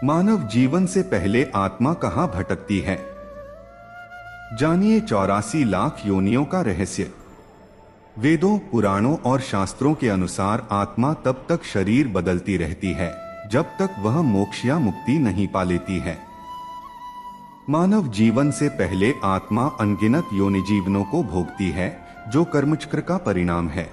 मानव जीवन से पहले आत्मा कहाँ भटकती है? जानिए 84 लाख योनियों का रहस्य। वेदों, पुराणों और शास्त्रों के अनुसार आत्मा तब तक शरीर बदलती रहती है जब तक वह मोक्ष या मुक्ति नहीं पा लेती है। मानव जीवन से पहले आत्मा अनगिनत योनि जीवनों को भोगती है, जो कर्मचक्र का परिणाम है।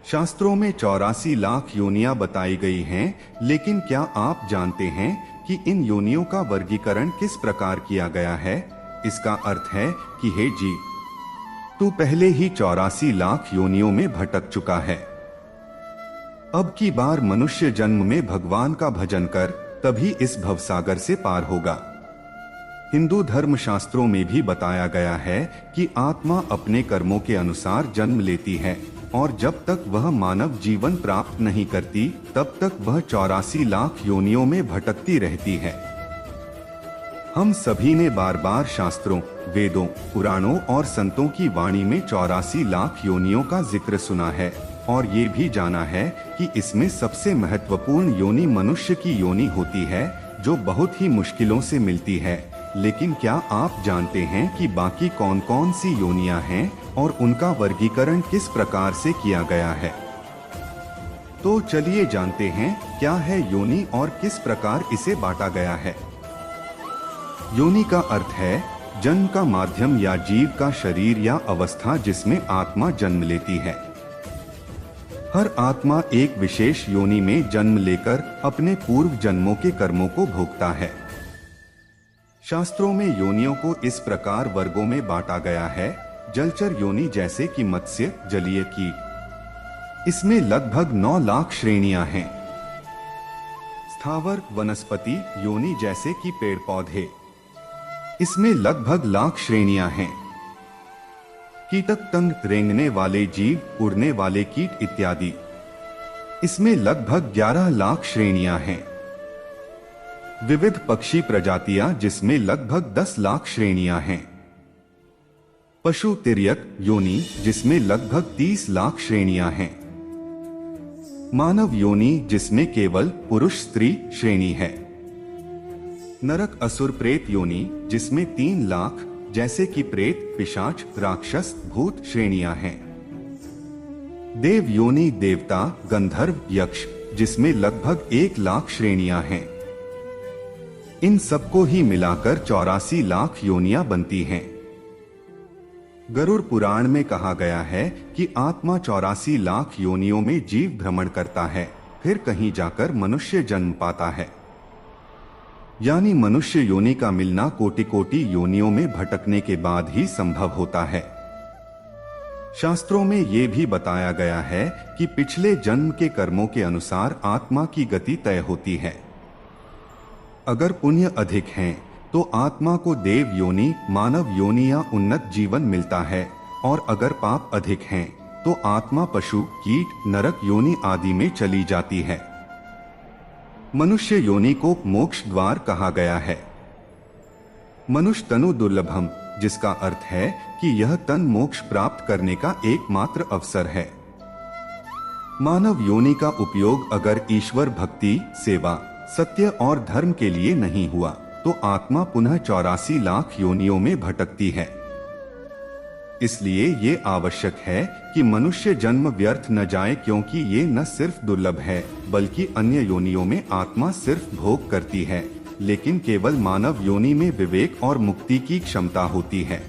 शास्त्रों में 84 लाख योनियां बताई गई हैं, लेकिन क्या आप जानते हैं कि इन योनियों का वर्गीकरण किस प्रकार किया गया है? इसका अर्थ है कि हे जीव, तू पहले ही 84 लाख योनियों में भटक चुका है। अब की बार मनुष्य जन्म में भगवान का भजन कर, तभी इस भवसागर से पार होगा। हिंदू धर्म शास्त्रों में भी बताया गया है कि आत्मा अपने कर्मों के अनुसार जन्म लेती है और जब तक वह मानव जीवन प्राप्त नहीं करती, तब तक वह 84 लाख योनियों में भटकती रहती है। हम सभी ने बार बार शास्त्रों, वेदों, पुराणों और संतों की वाणी में 84 लाख योनियों का जिक्र सुना है और ये भी जाना है कि इसमें सबसे महत्वपूर्ण योनि मनुष्य की योनि होती है, जो बहुत ही मुश्किलों से मिलती है। लेकिन क्या आप जानते हैं कि बाकी कौन कौन सी योनियां हैं और उनका वर्गीकरण किस प्रकार से किया गया है? तो चलिए जानते हैं क्या है योनि और किस प्रकार इसे बांटा गया है। योनि का अर्थ है जन्म का माध्यम या जीव का शरीर या अवस्था जिसमें आत्मा जन्म लेती है। हर आत्मा एक विशेष योनि में जन्म लेकर अपने पूर्व जन्मों के कर्मों को भोगता है। शास्त्रों में योनियों को इस प्रकार वर्गों में बांटा गया है। जलचर योनि जैसे कि मत्स्य, जलीय कीट, इसमें लगभग 9 लाख श्रेणियां हैं। स्थावर वनस्पति योनि जैसे कि पेड़ पौधे, इसमें लगभग लाख श्रेणियां हैं। कीटक, तंग, रेंगने वाले जीव, उड़ने वाले कीट इत्यादि, इसमें लगभग 11 लाख श्रेणियां हैं। विविध पक्षी प्रजातियां जिसमें लगभग 10 लाख श्रेणियां हैं। पशु तिर्यक योनि जिसमें लगभग 30 लाख श्रेणियां हैं। मानव योनि जिसमें केवल पुरुष स्त्री श्रेणी है। नरक असुर प्रेत योनि जिसमें 3 लाख जैसे कि प्रेत, पिशाच, राक्षस, भूत श्रेणियां हैं। देव योनि देवता, गंधर्व, यक्ष जिसमें लगभग 1 लाख श्रेणियां हैं। इन सबको ही मिलाकर 84 लाख योनियां बनती हैं। गरुड़ पुराण में कहा गया है कि आत्मा 84 लाख योनियों में जीव भ्रमण करता है, फिर कहीं जाकर मनुष्य जन्म पाता है। यानी मनुष्य योनि का मिलना कोटि कोटि योनियों में भटकने के बाद ही संभव होता है। शास्त्रों में ये भी बताया गया है कि पिछले जन्म के कर्मों के अनुसार आत्मा की गति तय होती है। अगर पुण्य अधिक हैं, तो आत्मा को देव योनि, मानव योनि या उन्नत जीवन मिलता है और अगर पाप अधिक हैं, तो आत्मा पशु, कीट, नरक योनि आदि में चली जाती है। मनुष्य योनि को मोक्ष द्वार कहा गया है। मनुष्य तनु दुर्लभम, जिसका अर्थ है कि यह तन मोक्ष प्राप्त करने का एकमात्र अवसर है। मानव योनि का उपयोग अगर ईश्वर भक्ति, सेवा, सत्य और धर्म के लिए नहीं हुआ, तो आत्मा पुनः 84 लाख योनियों में भटकती है। इसलिए ये आवश्यक है कि मनुष्य जन्म व्यर्थ न जाए, क्योंकि ये न सिर्फ दुर्लभ है, बल्कि अन्य योनियों में आत्मा सिर्फ भोग करती है, लेकिन केवल मानव योनि में विवेक और मुक्ति की क्षमता होती है।